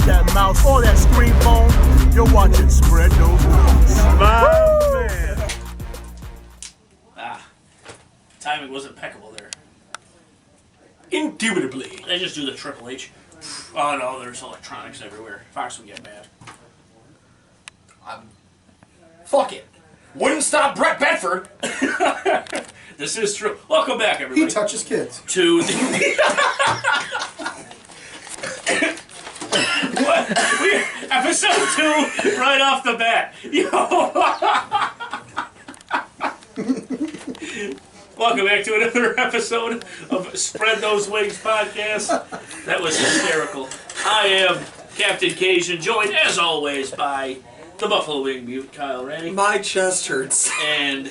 that mouse or that screen phone, you're watching Spread Those Wings. My man. Timing was impeccable there. Indubitably. They just do the Triple H. Oh no, there's electronics everywhere. Fox would get mad. Fuck it. Wouldn't stop Brett Bedford. This is true. Welcome back, everybody. He touches kids. To the episode 2, right off the bat. Yo. Welcome back to another episode of Spread Those Wings podcast. That was hysterical. I am Captain Cajun, joined as always by the Buffalo Wing Mute, Kyle Rennie. My chest hurts. And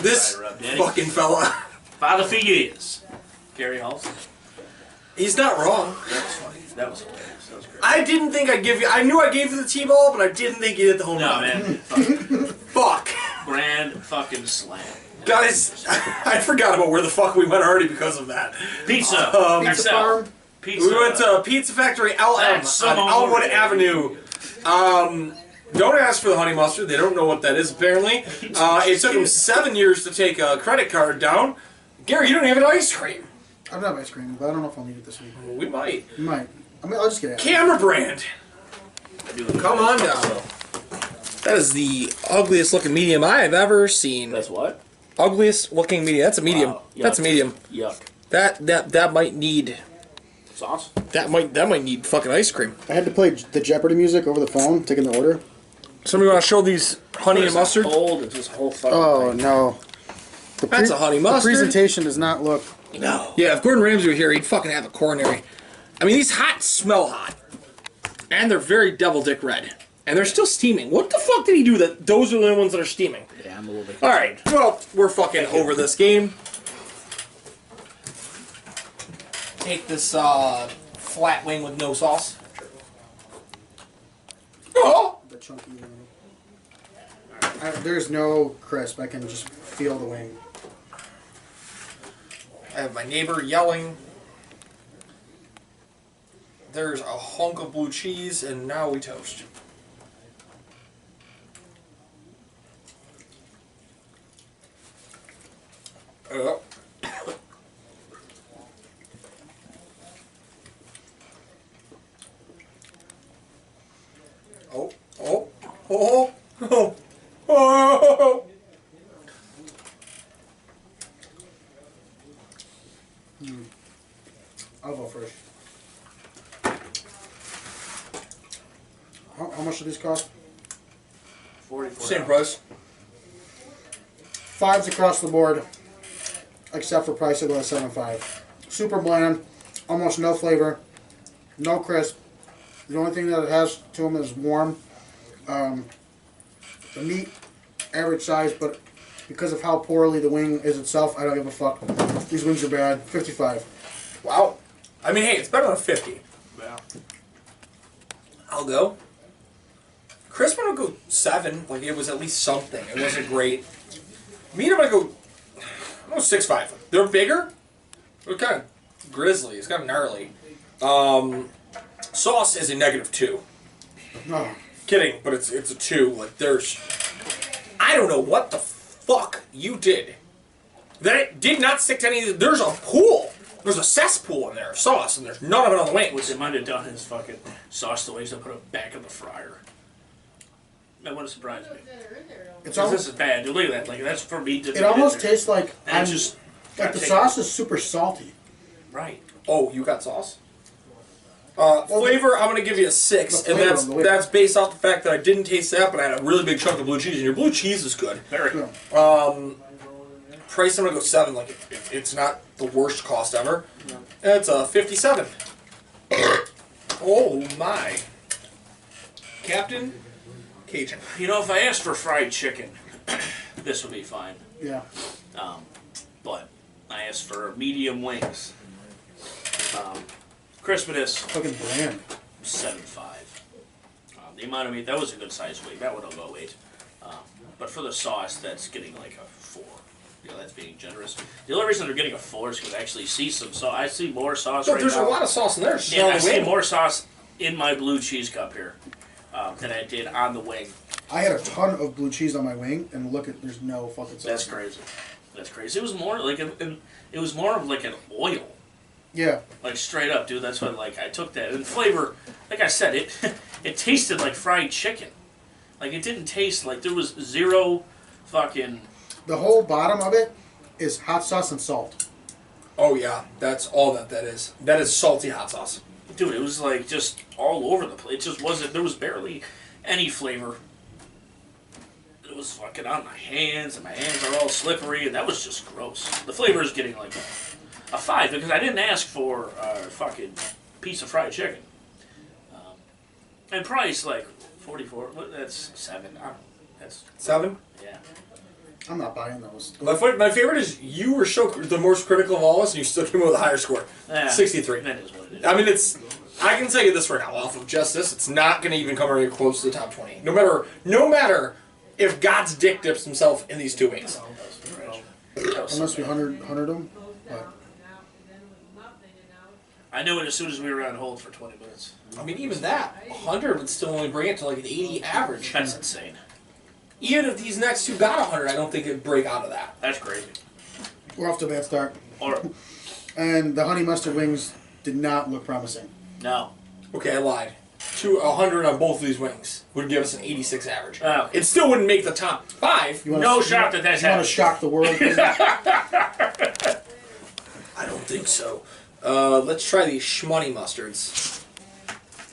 this fucking fella. Father Figueres, Gary Halsey. He's not wrong. That was funny. That was hilarious. That was great. I didn't think I'd give you... I knew I gave you the T-ball, but I didn't think you hit the home run. No, man. Fuck. Grand fucking slam. Guys, I forgot about where the fuck we went already because of that. Pizza. Pizza XL. Farm. Pizza. We went to Pizza Factory LM That's on some Elmwood more. Avenue. Don't ask for the honey mustard. They don't know what that is, apparently. It took them 7 years to take a credit card down. Gary, you don't have an ice cream. I don't have ice cream, but I don't know if I'll need it this week. We might. You might. I mean, I'll just get it. Camera brand. Come on down. That is the ugliest looking medium I have ever seen. That's what? Ugliest looking medium. That's a medium. Wow. That's a medium. Yuck. That might need. Sauce? That might need fucking ice cream. I had to play the Jeopardy music over the phone, taking the order. Somebody want to show these honey and mustard? Cold. It's just whole fucking Oh, thing. no. That's a honey mustard. The presentation does not look... No. Yeah, if Gordon Ramsay were here, he'd fucking have a coronary. I mean, these hot smell hot. And they're very devil dick red. And they're still steaming. What the fuck did he do that those are the ones that are steaming? Yeah, I'm a little bit. Alright, well, we're fucking over this game. Take this flat wing with no sauce. Oh! The chunky... there's no crisp. I can just feel the wing. I have my neighbor yelling. There's a hunk of blue cheese, and now we toast. Oh. Oh, oh, oh, oh, oh. I'll go first. How much do these cost? 44. Same price. 5s across the board, except for price. I go at 7.5. Super bland, almost no flavor, no crisp. The only thing that it has to them is warm. The meat, average size, but because of how poorly the wing is itself, I don't give a fuck. These wings are bad. 55. Wow. I mean, hey, it's better than 50. Yeah. I'll go. Crisp, I'm gonna go 7. Like, it was at least something. It wasn't great. Meat, I'm gonna go 6.5. They're bigger. They're kind of grizzly. It's kind of gnarly. Sauce is a -2. Oh, Kidding, but it's a 2. Like, there's... I don't know what the fuck you did. That it did not stick to any... There's a pool. There's a cesspool in there of sauce, and there's none of it on the wings. What they might have done is fucking sauce the ways to put it back in the fryer. That wouldn't surprise me. it's Because almost, this is bad. Dude, look at that. Like, that's for me to it almost there. tastes like And it's just... like the take- sauce is super salty. Right. Oh, you got sauce? Flavor, I'm gonna give you a 6, The and flavor, the way- that's based off the fact that I didn't taste that, but I had a really big chunk of blue cheese, and your blue cheese is good. Very. Yeah. Price, I'm gonna go 7. Like, it's not the worst cost ever. It's a 57. Oh my, Captain Cajun. You know, if I asked for fried chicken, this would be fine. Yeah. But I asked for medium wings. Crispiness, Fucking bland. 7.5. The amount of meat, that was a good sized wing. That would have go 8. But for the sauce, that's getting like a 4. You know, that's being generous. The only reason they're getting a 4 is because I actually see some sauce. I see more sauce No, right there's now. a lot of sauce in there. It's just Yeah, not I the see wing. more sauce in my blue cheese cup here than I did on the wing. I had a ton of blue cheese on my wing, and look at there's no fucking sauce. That's crazy. That's crazy. It was more like it was more of like an oil. Yeah. Like straight up, dude. That's what like I took that. And flavor, like I said, it it tasted like fried chicken. Like it didn't taste like there was zero fucking. The whole bottom of it is hot sauce and salt. Oh yeah, that's all that is. That is salty hot sauce. Dude, it was like just all over the place. It just wasn't. There was barely any flavor. It was fucking on my hands, and my hands are all slippery, and that was just gross. The flavor is getting like a 5 because I didn't ask for a fucking piece of fried chicken. And price like 44. What? That's 7. I don't know. That's 7. yeah. I'm not buying those. My favorite is you were the most critical of all of us, and you still came in with a higher score. 63. That is what it is. I mean, I can tell you this right now, off of just this, it's not going to even come very close to the top 20. No matter if God's dick dips himself in these 2 wings. Unless we 100 them. But I knew it as soon as we were on hold for 20 minutes. I mean, even that, 100 would still only bring it to like an 80 average. That's insane. Even if these next 2 got 100, I don't think it'd break out of that. That's crazy. we're off to a bad start. Or And the honey mustard wings did not look promising. no. Okay, I lied. 100 on both of these wings would give us an 86 average. Oh. It still wouldn't make the top 5. You wanna- No shot that that's You want happening. to shock the world? I don't think so. Let's try these schmoney mustards.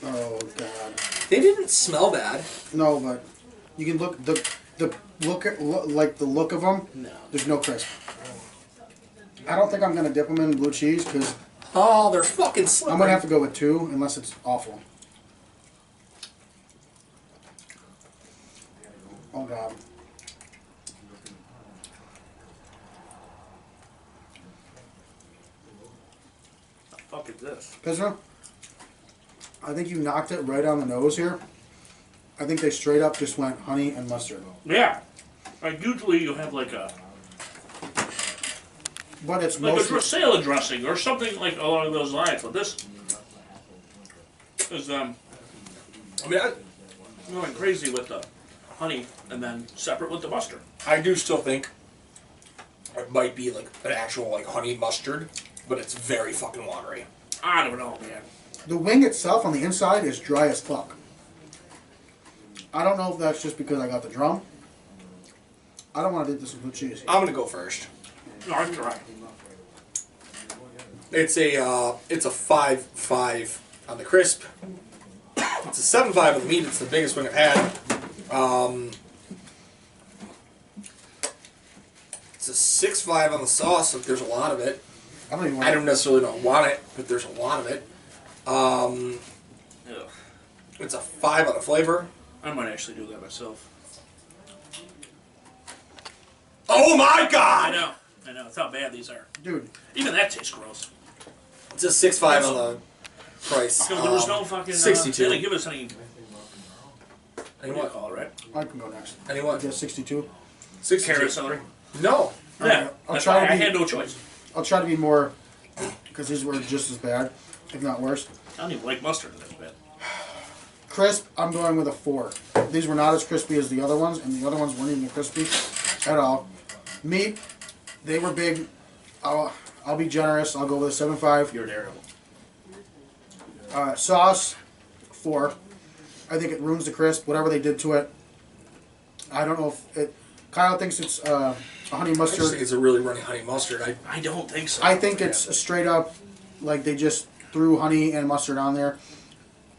Oh god. They didn't smell bad. No, but you can look like the look of them. No. There's no crisp. I don't think I'm gonna dip them in blue cheese because Oh, they're fucking slippery. I'm gonna have to go with 2 unless it's awful. Oh god. What the fuck is this? Pisner, I think you knocked it right on the nose here. I think they straight up just went honey and mustard. Yeah. Like usually you have like a But it's like mostly a salad dressing or something like along those lines. But this is I mean, going crazy with the honey and then separate with the mustard. I do still think it might be like an actual like honey mustard, but it's very fucking watery. I don't know, man. the wing itself on the inside is dry as fuck. I don't know if that's just because I got the drum. I don't want to dip this in blue cheese. I'm gonna go first. No, I'm right. It's a 5.5 on the crisp. It's a 7.5 on the meat. It's the biggest wing I've had. It's a 6.5 on the sauce. Like there's a lot of it. I don't necessarily don't want it, but there's a lot of it. Ugh. It's a 5 on the flavor. I might actually do that myself. Oh my I god! know. That's how bad these are. Dude, Even that tastes gross. It's a 6.5 on the price. No, there was no fucking. 62. They didn't give us any. What do you Anyone? call it, right? I can go next. Anyone? Yeah, 62. 62. Carrot celery. No. Yeah. I'll That's try why to I be- had no choice. I'll try to be more, because these were just as bad, if not worse. I don't even like mustard in this bit. Crisp, I'm going with a 4. These were not as crispy as the other ones, and the other ones weren't even crispy at all. Meat, they were big. I'll be generous. I'll go with a 7.5. You're terrible. Sauce, 4. I think it ruins the crisp. Whatever they did to it, I don't know if it. Kyle thinks it's a honey I just think mustard. it's a really runny honey mustard. I don't think so. I think it's a straight up, like they just threw honey and mustard on there.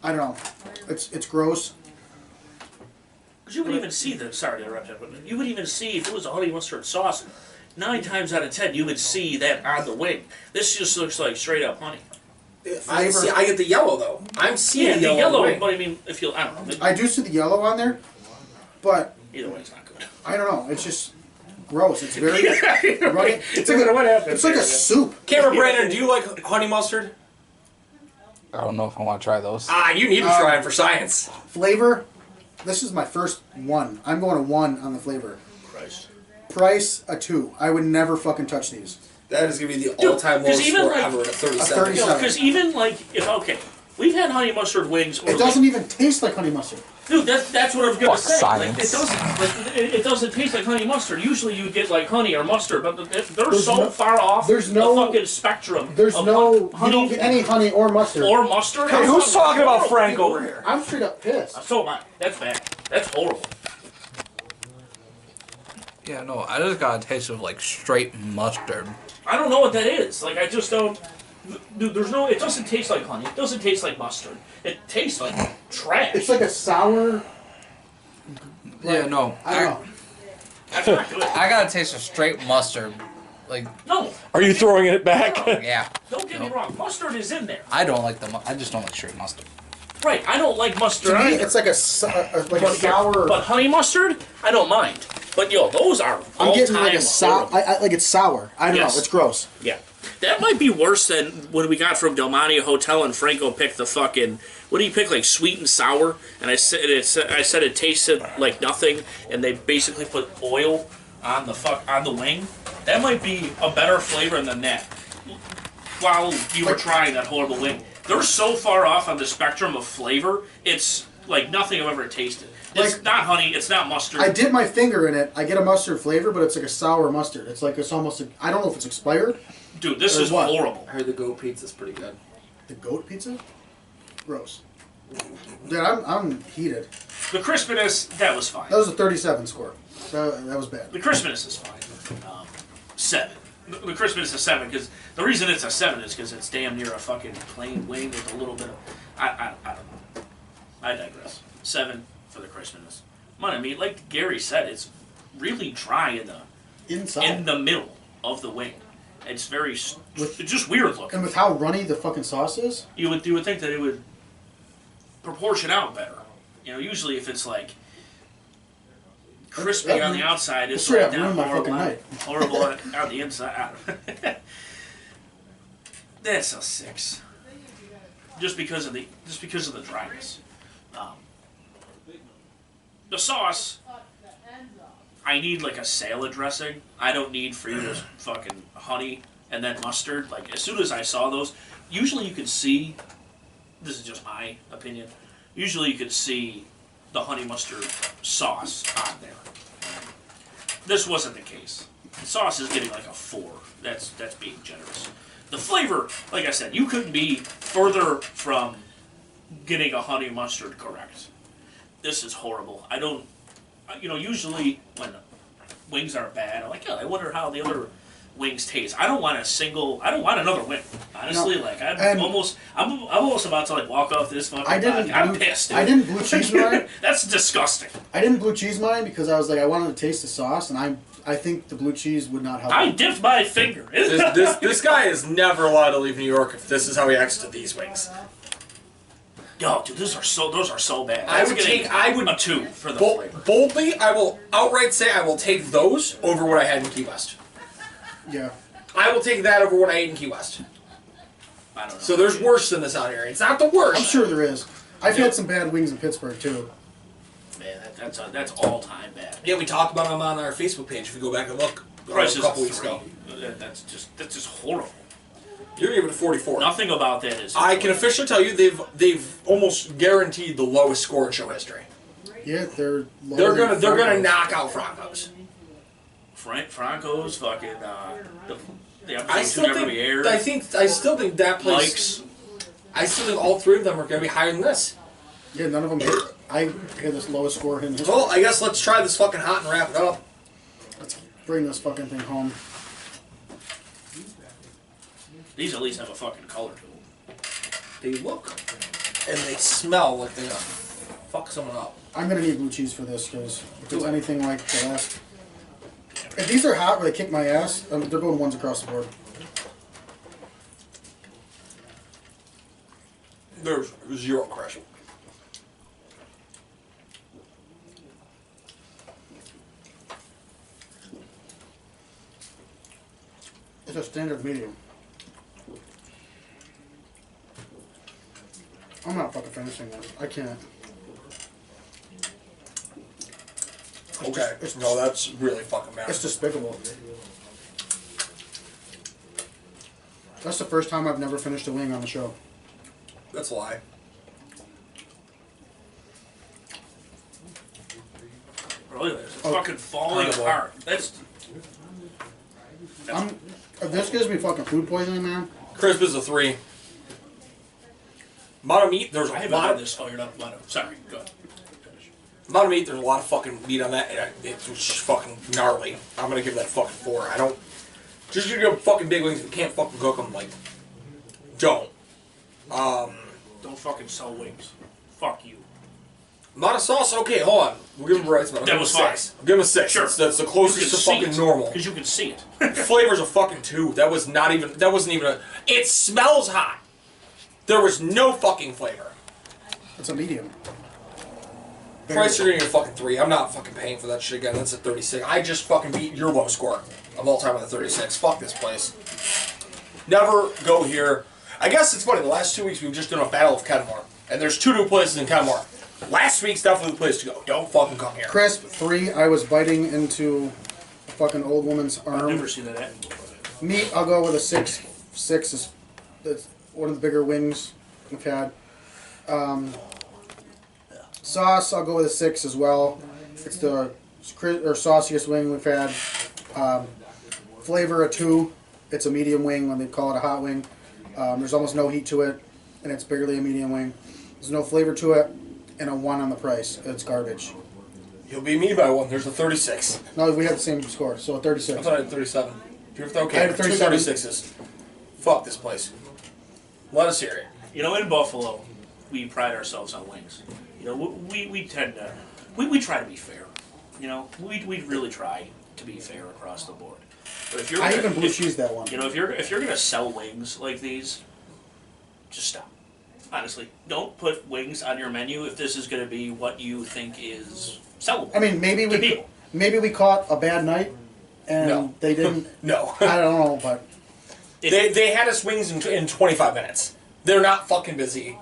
I don't know. It's gross. Because you would even see the. Sorry to interrupt you, but you would even see if it was a honey mustard sauce. 9 times out of 10, you would see that on the wing. This just looks like straight up honey. I get the yellow though. I'm seeing Yeah, the the yellow. yellow. wing. But I mean, if you, I don't know. I do see the yellow on there, but Either way, it's not good. I don't know. It's just gross. It's very runny. It's like what happened. It's like a soup. Camera Brandon, do you like honey mustard? I don't know if I want to try those. You need to try them for science. Flavor. This is my first 1. I'm going to 1 on the flavor. Christ. Price a 2. I would never fucking touch these. That is gonna be the all-time 'cause lowest even score like- ever at a 37. A 37. Because even like if We've had honey mustard wings. Or It doesn't even taste like honey mustard. Dude, that's what I was gonna Fuck say. science. It doesn't taste like honey mustard. Usually you get like honey or mustard, but they're There's so no- far off there's the no- fucking spectrum. There's of no honey, you don't get any honey or mustard. or mustard. Hey, who's talking about Frank over here? I'm straight up pissed. So am I. That's bad. That's horrible. Yeah, no, I just got a taste of like straight mustard. I don't know what that is. Like I just don't. Dude, there's no. It doesn't taste like honey. It doesn't taste like mustard. It tastes like trash. It's like a sour. Yeah, no, I don't know. That's not good. I got a taste of straight mustard. Like, No, Are you throwing it back? yeah, don't get me wrong. Mustard is in there. I don't like I just don't like straight mustard. Right. I don't like mustard To me, either. it's like a sour. But honey mustard, I don't mind. But yo, those are I'm getting like a all-time sour. horrible. Like it's sour. I don't Yes. know. It's gross. Yeah. That might be worse than when we got from Del Monte Hotel and Franco picked the fucking. What do you pick? Like sweet and sour? And I said it tasted like nothing, and they basically put oil on the wing. That might be a better flavor than that. While you were trying that horrible wing, they're so far off on the spectrum of flavor. It's like nothing I've ever tasted. It's Like- not honey. It's not mustard. I dip my finger in it. I get a mustard flavor, but it's like a sour mustard. It's like it's almost. I don't know if it's expired. Dude, this Or is what? horrible. I heard the goat pizza's pretty good. The goat pizza. Gross. Dude, I'm heated. The crispiness, that was fine. That was a 37 score. That was bad. The crispiness is fine. 7. The crispiness is 7 because the reason it's a 7 is because it's damn near a fucking plain wing with a little bit of. I don't know. I digress. 7 for the crispiness. I mean, like Gary said, it's really dry in Inside. the middle of the wing. It's very. It's just weird looking. And with how runny the fucking sauce is, You would think that it would proportion out better. You know, usually if it's like crispy That- on the outside, it's straight like up that ruined my horrible, fucking night. horrible on the inside. That's a 6. Just because of the dryness. The sauce. I need like a salad dressing. I don't need Frida's fucking honey and then mustard. Like as soon as I saw those, usually you can see. This is just my opinion. Usually you could see the honey mustard sauce on there. This wasn't the case. The sauce is getting like a 4. That's being generous. The flavor, like I said, you couldn't be further from getting a honey mustard correct. This is horrible. I don't. Usually when wings are bad, I'm like, oh, I wonder how the other wings taste. I don't want another wing. Honestly, No. like And- I'm almost about to like walk off this fucking. I didn't. I'm blue- pissed. I Dude. didn't blue cheese mine. That's disgusting. I didn't blue cheese mine because I was like I wanted to taste the sauce, and I think the blue cheese would not help. I it. dipped my finger. This guy is never allowed to leave New York if this is how he acts to these wings. Yo, dude, those are so bad. I That's would getting take- I would- a 2 for the flavor. Boldly, I will outright say I will take those over what I had in Key West. Yeah. I will take that over what I ate in Key West. I don't know. So there's worse than this out here. It's not the worst. I'm sure there is. I've Yeah. had some bad wings in Pittsburgh too. Man, that's all time bad. Yeah, we talked about them on our Facebook page. If you go back and look, Price a is couple a weeks 3. ago. That's just horrible. You're giving it 44. Nothing about that is. I can officially tell you they've almost guaranteed the lowest score in show history. Yeah, they're. They're lower gonna than knock out Franco's. Franco's fucking the I episodes who never be aired. I still think that place. Likes. I still think all 3 of them are gonna be higher than this. Yeah, none of them hit. I had this lowest score in history. Well, I guess let's try this fucking hot and wrap it up. Let's bring this fucking thing home. These at least have a fucking color to them. They look and they smell like they're gonna fuck someone up. I'm gonna need blue cheese for this because if it's anything like the last. If these are hot where they kick my ass, they're going ones across the board. There's 0 crush. It's a standard medium. I'm not fucking finishing this. I can't. Okay. No, that's really fucking bad. It's despicable. That's the first time I've never finished a wing on the show. That's a lie. Really, it's fucking falling Carnival. apart. That's This gives me fucking food poisoning, man. Crisp is a 3. Amount of meat, there's a I haven't lot had of this fired up. Sorry, go ahead. amount of meat, there's a lot of fucking meat on that, and it's just fucking gnarly. I'm gonna give that a fucking 4. I don't. Just you go fucking big wings, if you can't fucking cook them, like, don't. Don't fucking sell wings. Fuck you. Amount of sauce, okay, hold on. We'll give him a right spot. I'll That give him a was fine. 6. I'll give him a 6. Sure. That's the closest to fucking normal. Because you can see it. Flavor's a fucking 2. That wasn't even a. It smells hot. There was no fucking flavor. It's a medium. Price, you're gonna get a fucking 3. I'm not fucking paying for that shit again. That's a 36. I just fucking beat your low score of all time with a 36. Fuck this place. Never go here. I guess it's funny. The last 2 weeks we've just done a battle of Kenmore, and there's 2 new places in Kenmore. Last week's definitely the place to go. Don't fucking come here. Crisp 3. I was biting into a fucking old woman's I've arm. never seen that happen before. Meat, I'll go with a 6. 6 is that's one of the bigger wings we've had. Sauce, I'll go with a 6 as well. It's the sauciest wing we've had. Flavor, a 2. It's a medium wing when they call it a hot wing. There's almost no heat to it, and it's barely a medium wing. There's no flavor to it, and a 1 on the price. It's garbage. You'll beat me by 1. There's a 36. No, we had the same score, so a I 36. thought I had 37. Okay, I had 2 37. 36s. Fuck this place. Let us hear it. You know, in Buffalo, we pride ourselves on wings. You know, we tend to, we try to be fair. You know, we really try to be fair across the board. But if you're I gonna, even blue if- cheese that one. You know, if you're gonna sell wings like these, just stop. Honestly, don't put wings on your menu if this is gonna be what you think is sellable. I mean, to people. maybe we caught a bad night, and No. they didn't. No. I don't know, but They had us wings in 25 minutes. They're not fucking busy.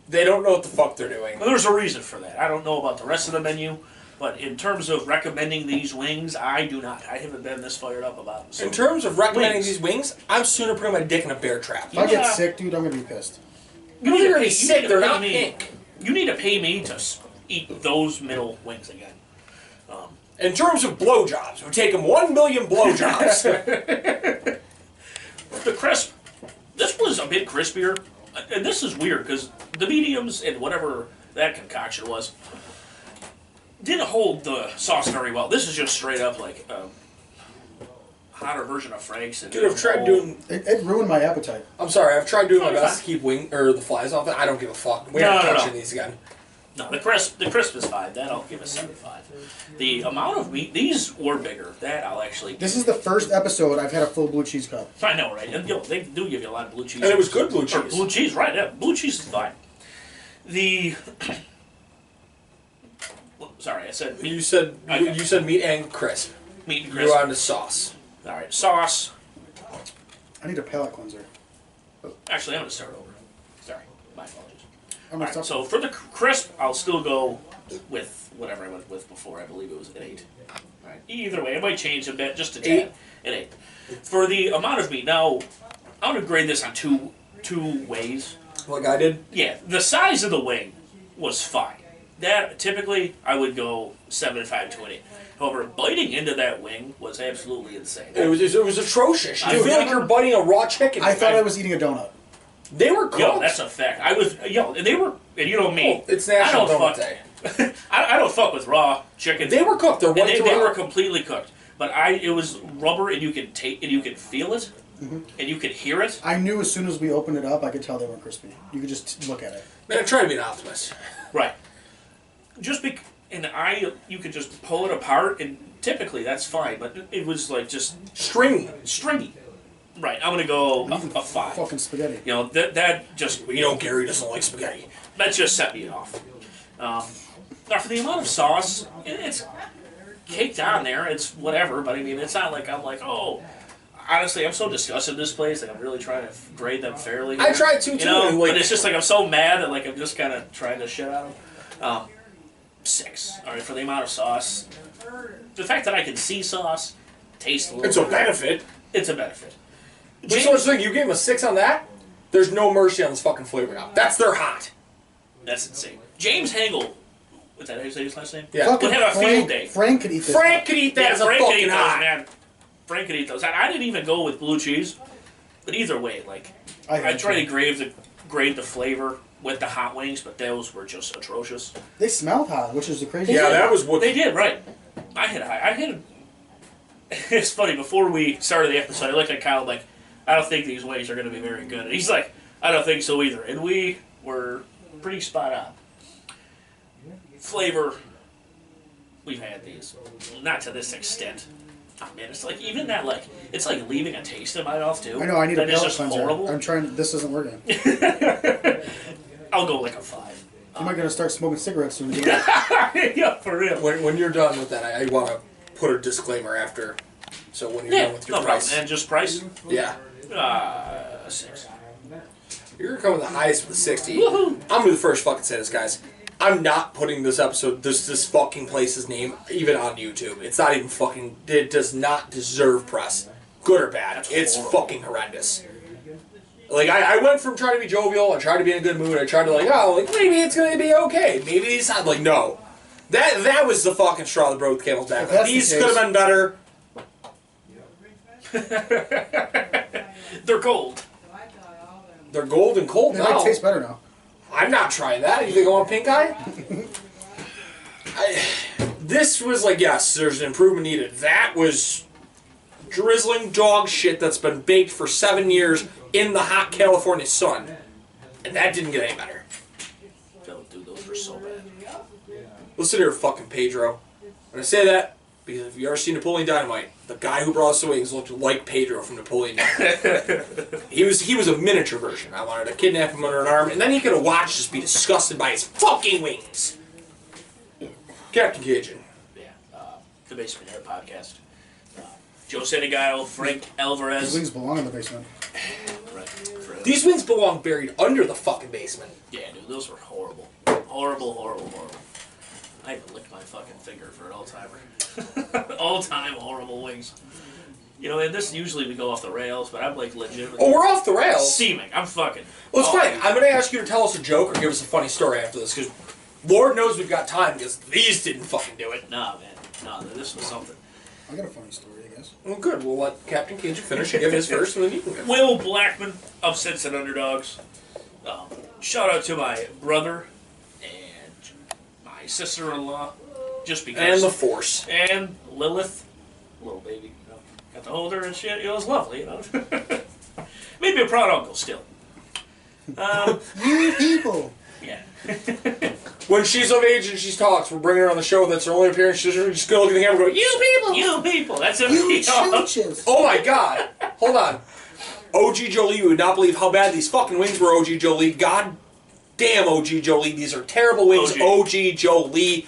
They don't know what the fuck they're doing. Well, there's a reason for that. I don't know about the rest of the menu, but in terms of recommending these wings, I do not. I haven't been this fired up about them. So In terms of recommending Wings. these wings, I'm sooner putting my dick in a bear trap. if I get Yeah. sick, dude, I'm gonna be pissed. you need They're to gonna pay, be you sick. need to They're pay not me. pink. You need to pay me to eat those middle wings again. In terms of blowjobs, we take them 1 million blowjobs. The crisp, this was a bit crispier, and this is weird because the mediums and whatever that concoction was didn't hold the sauce very well. This is just straight up like a hotter version of Frank's. And Dude, I've tried doing. It ruined my appetite. I'm sorry, I've tried doing my Fine, best to fine. keep the flies off it. I don't give a fuck. We're No, not no, touching no. these again. No, the crisp is 5. That I'll give a 7.5. The amount of meat, these were bigger. That I'll actually. This is the first episode I've had a full blue cheese cup. I know, right? And, you know, they do give you a lot of blue cheese. And it was good blue Or cheese. blue cheese, right? Yeah, blue cheese is fine. The. Well, sorry, I said meat, You said Okay. you said meat and crisp. meat and You're crisp. on to sauce. All right, sauce. I need a palate cleanser. Actually, I'm gonna start over. Sorry, my apologies. I'm All gonna right, stop. so for the crisp, I'll still go with whatever I went with before. I believe it was an 8. All right. Either way, I might change a bit, just a tad. 8. An 8. For the amount of meat, now I'm gonna grade this on two ways. Like I did. Yeah, the size of the wing was fine. That typically I would go 7.5 to an 8. However, biting into that wing was absolutely insane. It was atrocious. I You feel like never- you're biting a raw chicken. I thought I was eating a donut. They were cooked. Yo, that's a fact. I was and they were, and you know me. Oh, it's National I don't Donut fuck, Day. I don't fuck with raw chicken. They were cooked. They're and white they were throughout. completely cooked. But it was rubber, and you could take, and you could feel it, and you could hear it. I knew as soon as we opened it up, I could tell they were crispy. You could just look at it. Man, I'm trying to be an optimist. Right. You could just pull it apart, and typically that's fine. But it was like just Stringy. stringy. Right. I'm gonna go a 5. Fucking spaghetti. You know that just You know Gary doesn't like spaghetti. that just set me off. Now for the amount of sauce, it's caked on there. It's whatever, but I mean, it's not like I'm like, oh. Honestly, I'm so disgusted with this place. Like I'm really trying to grade them fairly. I tried to, you too, know. and, like- But it's just like I'm so mad that like I'm just kind of trying to shit on them. 6. All right, for the amount of sauce, the fact that I can see sauce, taste a little. It's a bit, benefit. It's a benefit. Which one? So you gave him a 6 on that? There's no mercy on this fucking flavor now. That's their hot. That's insane. James Hangle, what's that? How you say his last name? Yeah. Fucking Would have a field day. Frank could eat this. Frank could eat that as a Frank could fucking eat those, hot. man. Frank could eat those. I didn't even go with blue cheese, but either way, like I tried to grade the flavor with the hot wings, but those were just atrocious. They smelled hot, which is the crazy. Yeah, that was what They did, right? I hit. It's funny. Before we started the episode, I looked at Kyle like, I don't think these wings are going to be very good. And he's like, I don't think so either. And we were pretty spot on. Flavor, we've had these, not to this extent. Oh man, it's like even that like it's like leaving a taste in my mouth too. I know. I need a That is palate just cleanser. horrible. I'm trying. This isn't working. I'll go like a 5. Am I gonna start smoking cigarettes soon? Again? Yeah, for real. when you're done with that, I want to put a disclaimer after. So when you're Yeah, done with your no price, problem. And just price. yeah, 6. you're gonna come with the highest with the 60. Woohoo! I'm gonna be the first fucking say this, guys. I'm not putting this episode, this fucking place's name, even on YouTube. It's not even fucking. It does not deserve press, good or bad. That's It's horrible. fucking horrendous. Like I went from trying to be jovial, I tried to be in a good mood, I tried to like maybe it's gonna be okay, maybe it's not. Like no, that was the fucking straw that broke the camel's back. If that's These the could have been better. They're cold. They're gold and cold They now. might taste better now. I'm not trying that. You think I want pink eye? This was like, yes, there's an improvement needed. That was drizzling dog shit that's been baked for 7 years in the hot California sun. And that didn't get any better. Dude, those were so bad. Listen here, fucking Pedro. When I say that, because if you ever seen Napoleon Dynamite, the guy who brought us the wings looked like Pedro from Napoleon Dynamite. he was a miniature version. I wanted to kidnap him under an arm, and then he could have watched us be disgusted by his fucking wings. Captain Cajun. Yeah, the Basement Air podcast. Joe Senegal, Frank Alvarez. These wings belong in the basement. Right, for real. These wings belong buried under the fucking basement. Yeah, dude, those were horrible. Horrible. I even licked my fucking finger for an all-timer. All-time horrible wings. You know, and this usually we go off the rails, but I'm like legitimately Oh, we're off the rails. steaming. I'm fucking. Well, it's oh, fine. I'm going to ask you to tell us a joke or give us a funny story after this, because Lord knows we've got time, because these didn't fucking do it. Nah, man. Nah, this was something. I got a funny story, I guess. Well, good. We'll let Captain Cajun finish and give his first, and then you can go. Will Blackman upsets and underdogs. Shout out to my brother and my sister-in-law, just because. And the Force. And Lilith, little baby, you know, got to hold her and shit. It was lovely, you know. Made me a proud uncle still. You people. Yeah. When she's of age and she talks, we're bringing her on the show. That's her only appearance. She's just going to look at the camera and go, "You people!" You people. That's it. You You know. chooches. Oh my god. Hold on. OG Jolie, you would not believe how bad these fucking wings were, OG Jolie. God damn, OG Jolie. These are terrible wings, OG Jolie.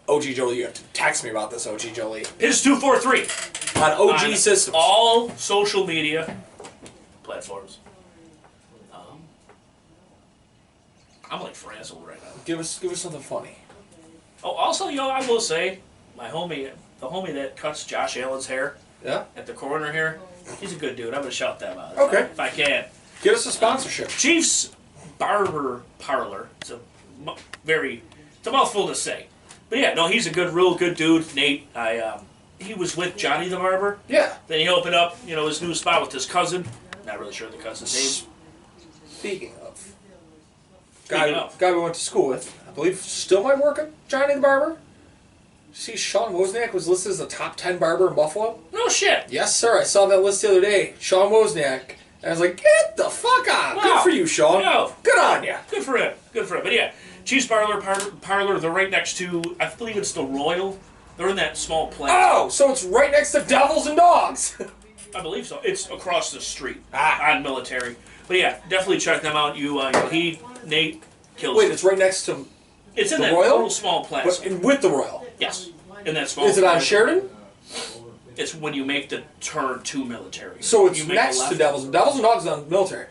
OG Jolie, you have to text me about this, OG Jolie. His 243. On OG On systems. all social media platforms. I'm like frazzled right now. Give us something funny. Oh, also, you know, I will say, my homie, the homie that cuts Josh Allen's hair Yeah? at the corner here, he's a good dude. I'm gonna shout them out. Okay. If I can. Get us a sponsorship. Chief's Barber Parlor. It's a mouthful to say. But yeah, no, he's a real good dude. Nate, he was with Johnny the Barber. Yeah. Then he opened up, you know, his new spot with his cousin. Not really sure the cousin's name. Speaking of. Speaking of. Guy we went to school with, I believe still might work at Johnny the Barber. See, Sean Wozniak was listed as the top 10 barber in Buffalo. No shit. Yes, sir. I saw that list the other day. Sean Wozniak. And I was like, get the fuck on. Wow. Good for you, Sean. Wow. Good on ya. Good for him. But yeah, Chief's Parlor, they're right next to, I believe it's the Royal. They're in that small plant. Oh, so it's right next to Devils and Dogs. I believe so. It's across the street Ah. on Military. But yeah, definitely check them out. Nate kills Wait, it. it's right next to... It's in the that Royal? little small plaza. But with the Royal. Yes, in that small. Is it on plaza. Sheridan? It's when you make the turn to Military. So it's You make a next to left. Devils and Dogs is on Military.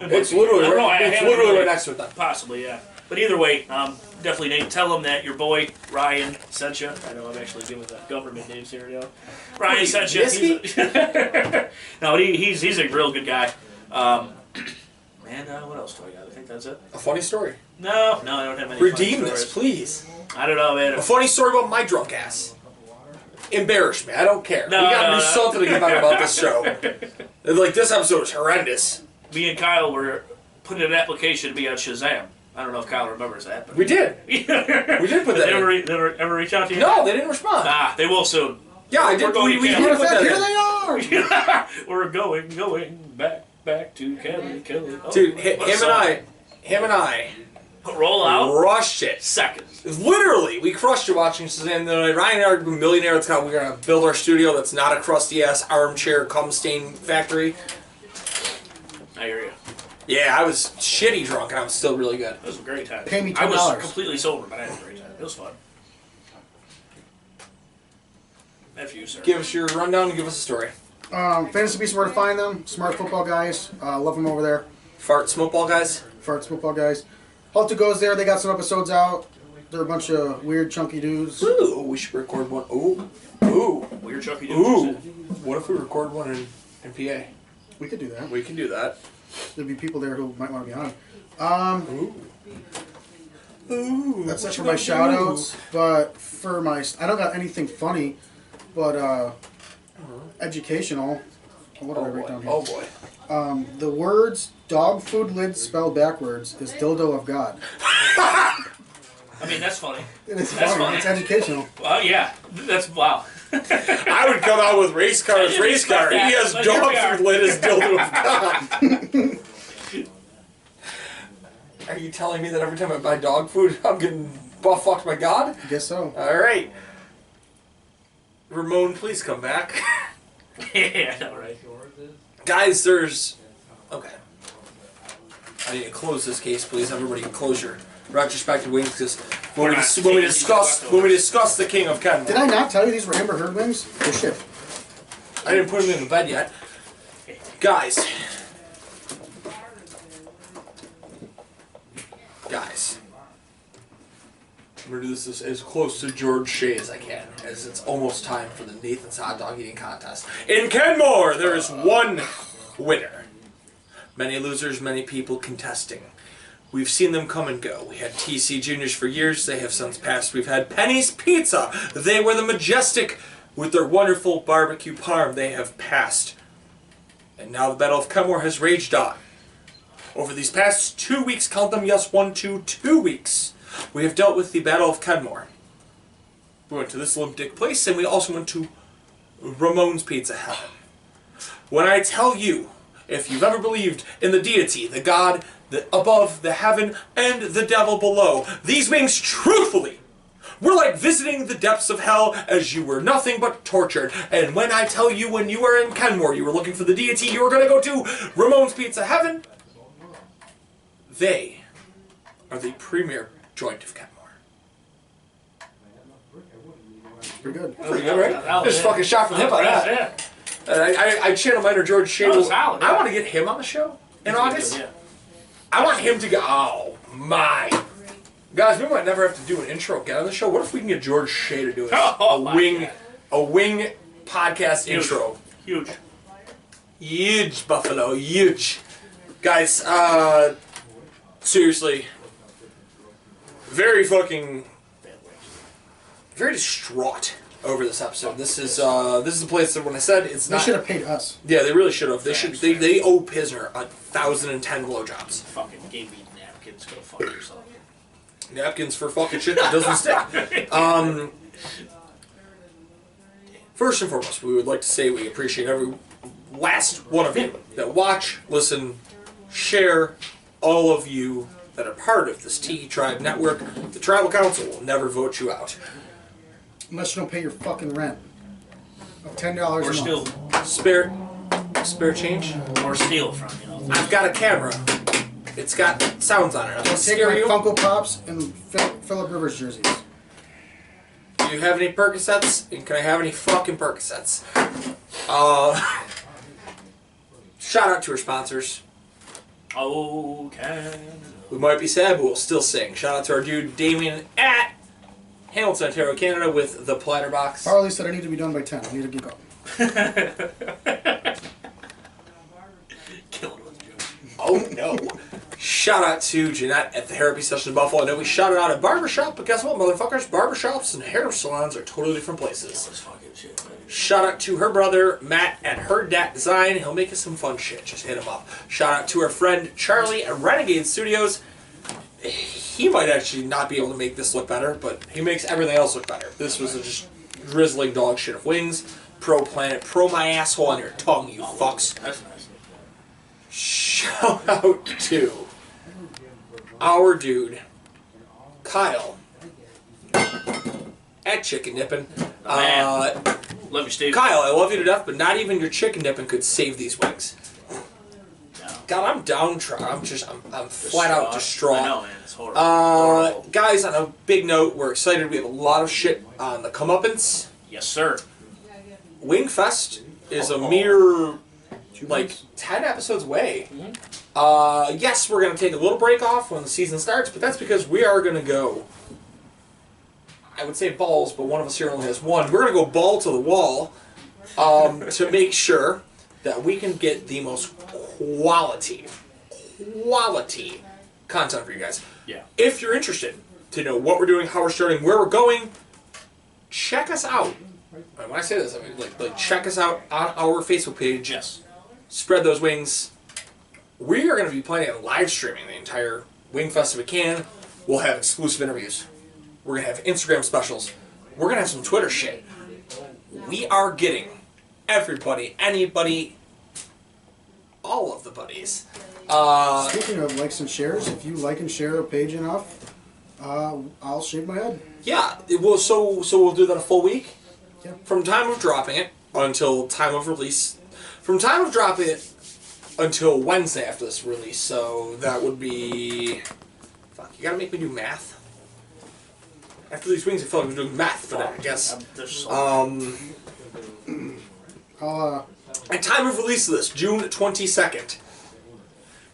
It It's might be. literally I don't know, right, I it's haven't literally really- right next to it then. Possibly, yeah. But either way, definitely Nate, tell him that your boy Ryan sent you. I know I'm actually giving the government names here, you know. Ryan Wait, sent you. Whiskey? No, he's a real good guy. And what else do I got? I think that's it. A funny story. No, I don't have any. Redeem funny this, stories. please. I don't know, man. A funny story about my drunk ass. Embarrass me. I don't care. No, we gotta no, do no. something to get better about this show. Like, this episode is horrendous. Me and Kyle were putting in an application to be on Shazam. I don't know if Kyle remembers that. But We did. we We did put that in. They ever reach out to you? No, they didn't respond. Ah, they will soon. Yeah, I did. We're going We to did Canada. put that Here in. they are! We're going back to Kelly. Oh, Dude, what a him song. and I Roll out. crushed it. Seconds. Literally, we crushed it watching Shazam. Then Ryan and I are a millionaire. It's how we're gonna build our studio. That's not a crusty ass armchair cum stain factory. I hear you. Yeah, I was shitty drunk and I was still really good. It was a great time. Pay me I was $10. completely sober, but I had a great time. It was fun. F you, sir. Give us your rundown and give us a story. Fantasy Beasts, where to find them. Smart football guys. Love them over there. Fart smoke ball guys. Farts football guys. Halt to Goes there. They got some episodes out. They're a bunch of weird, chunky dudes. Ooh, we should record one. Ooh. Weird Chucky Ooh. dudes. What if we record one in PA? We could do that. We can do that. There'd be people there who might want to be on. Ooh. That's it for my shout outs. But for my. I don't got anything funny, but educational. What did I write down here? Oh boy. The words dog food lid spelled backwards is dildo of God. I mean, that's funny. It's That's funny. funny. It's educational. Well, yeah. That's wow. I would come out with race car as didn't race car. expect He that, has but here dog we are. food lit as dildo of God. Are you telling me that every time I buy dog food, I'm getting butt fucked by God? I guess so. All right. Ramon, please come back. Yeah, I know, right? Guys, there's... Okay. I need to close this case, please. Everybody close your retrospective wings, because when we discuss the King of Kenmore, Did I not tell you these were Amber Heard wings? Oh shit. I didn't put him in the bed yet. Guys. I'm going to do this as close to George Shea as I can, as it's almost time for the Nathan's Hot Dog Eating Contest. In Kenmore, there is one winner. Many losers, many people contesting. We've seen them come and go. We had TC Juniors for years. They have since passed. We've had Penny's Pizza. They were the Majestic with their wonderful barbecue parm. They have passed. And now the Battle of Kenmore has raged on. Over these past 2 weeks, count them, yes, 1, 2, 2 weeks, we have dealt with the Battle of Kenmore. We went to this Olympic place, and we also went to Ramon's Pizza Heaven. When I tell you, if you've ever believed in the deity, the God above, the heaven, and the devil below, these wings truthfully were like visiting the depths of hell, as you were nothing but tortured. And when I tell you, when you were in Kenmore, you were looking for the deity, you were going to go to Ramon's Pizza Heaven. They are the premier joint of Kenmore. Pretty good. Pretty good, right? Oh, Just yeah. fucking shot from the hip on that. Yeah. And I channel minor George Shea. Oh, solid, yeah. I want to get him on the show in August. Yeah. I want him to go. Oh my, guys, we might never have to do an intro again on the show. What if we can get George Shea to do it? Oh, my God. A wing podcast Huge. intro. Huge. Huge, Buffalo, huge. Guys, seriously, very distraught over this episode. This is the place that when I said it's They not. should have paid us. Yeah, they really should have. They Facts, should. They owe Pisner 1,010 blowjobs. Fucking gave me napkins. Go fuck yourself. Napkins for fucking shit that doesn't stick. First and foremost, we would like to say we appreciate every last one of you that watch, listen, share, all of you that are part of this Tiki Tribe network. The Tribal Council will never vote you out. Unless you don't pay your fucking rent of $10 Or a steal, month. Spare change? or steal from, I've got a camera. It's got sounds on it. I'll Take scare my you. Funko Pops and Phillip Rivers jerseys. Do you have any Percocets? And can I have any fucking Percocets? Shout out to our sponsors. Oh, can. We might be sad, but we'll still sing. Shout out to our dude Damien at Hamilton, Ontario, Canada with the Platter Box. Harley said I need to be done by 10. I need to get going. Killing it with you. Oh no. Shout out to Jeanette at the Therapy Session in Buffalo. I know we shouted out at Barbershop, but guess what, motherfuckers? Barbershops and hair salons are totally different places. This fucking shit, man. Shout out to her brother, Matt, at Her Dat Design. He'll make us some fun shit. Just hit him up. Shout out to our friend Charlie at Renegade Studios. He might actually not be able to make this look better, but he makes everything else look better. This was a just drizzling dog shit of wings. Pro Planet, pro my asshole on your tongue, you fucks. That's nice. Shout out to our dude, Kyle, at Chicken Dippin'. Man. Love you, Steve. Kyle, I love you to death, but not even your chicken dipping could save these wings. No. God, I'm downtrodden. I'm flat out distraught. I know, man. It's horrible. Horrible. Guys, on a big note, we're excited. We have a lot of shit on the comeuppance. Yes, sir. Wingfest is a mere, like, 10 episodes away. Yes, we're going to take a little break off when the season starts, but that's because we are going to go, I would say balls, but one of us here only has one. We're going to go ball to the wall to make sure that we can get the most quality content for you guys. Yeah. If you're interested to know what we're doing, how we're starting, where we're going, check us out. And when I say this, I mean like check us out on our Facebook page. Yes. Spread Those Wings. We are going to be planning on live streaming the entire Wingfest if we can. We'll have exclusive interviews. We're going to have Instagram specials. We're going to have some Twitter shit. We are getting everybody, anybody, all of the buddies. Speaking of likes and shares, if you like and share a page enough, I'll shave my head. Yeah, so we'll do that a full week? Yeah. From time of dropping it until time of release. From time of dropping it until Wednesday after this release, so that would be... Fuck, you gotta make me do math. After these wings, I feel like I'm doing math, but I guess... I'll At time of release of this, June 22nd,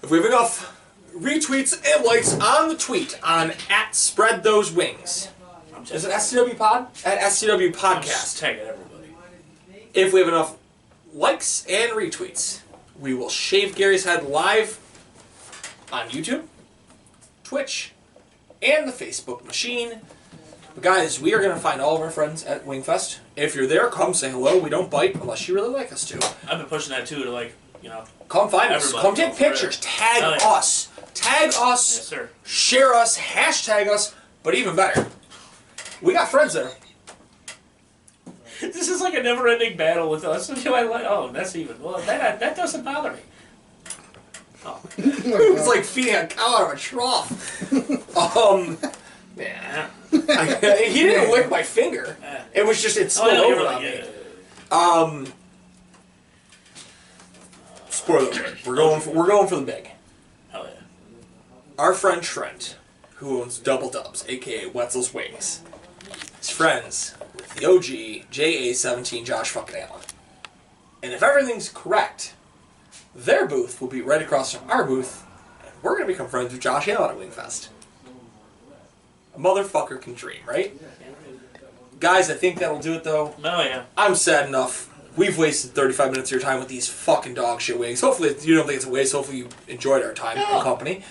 if we have enough retweets and likes on the tweet on @SpreadThoseWings. Is it SCW Pod? At SCW Just Podcast. tagging everybody. If we have enough likes and retweets, we will shave Gary's head live on YouTube, Twitch, and the Facebook machine. But guys, we are going to find all of our friends at Wingfest. If you're there, come say hello. We don't bite unless you really like us to. I've been pushing that too to Come find us. Everybody Come take go for it. pictures. Tag Oh, yeah. us. Tag us. Yes, sir. Share us. Hashtag us. But even better, we got friends there. This is like a never-ending battle with us. Oh, that's even. Well, that doesn't bother me. Oh, It's like feeding a cow out of a trough. yeah. He didn't lick my finger. It was just, it Oh, spilled no, over you're on right. me. Spoiler alert. We're going for the big. Hell yeah. Our friend Trent, who owns Double Dubs, aka Wetzel's Wings, is friends with the OG JA17 Josh fucking Allen. And if everything's correct, their booth will be right across from our booth, and we're gonna become friends with Josh Allen at Wingfest. A motherfucker can dream, right? Guys, I think that'll do it though. Oh yeah. I'm sad enough. We've wasted 35 minutes of your time with these fucking dog shit wings. Hopefully you don't think it's a waste. Hopefully you enjoyed our time and company.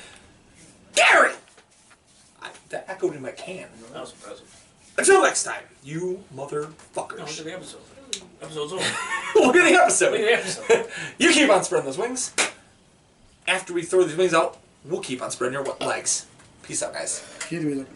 Gary! That echoed in my can. That was impressive. Until next time, you No, look motherfuckers. at the episode. Episode's over. Look at the episode. Look at the episode. You keep on spreading those wings. After we throw these wings out, we'll keep on spreading your legs. Peace out, guys. cue the music.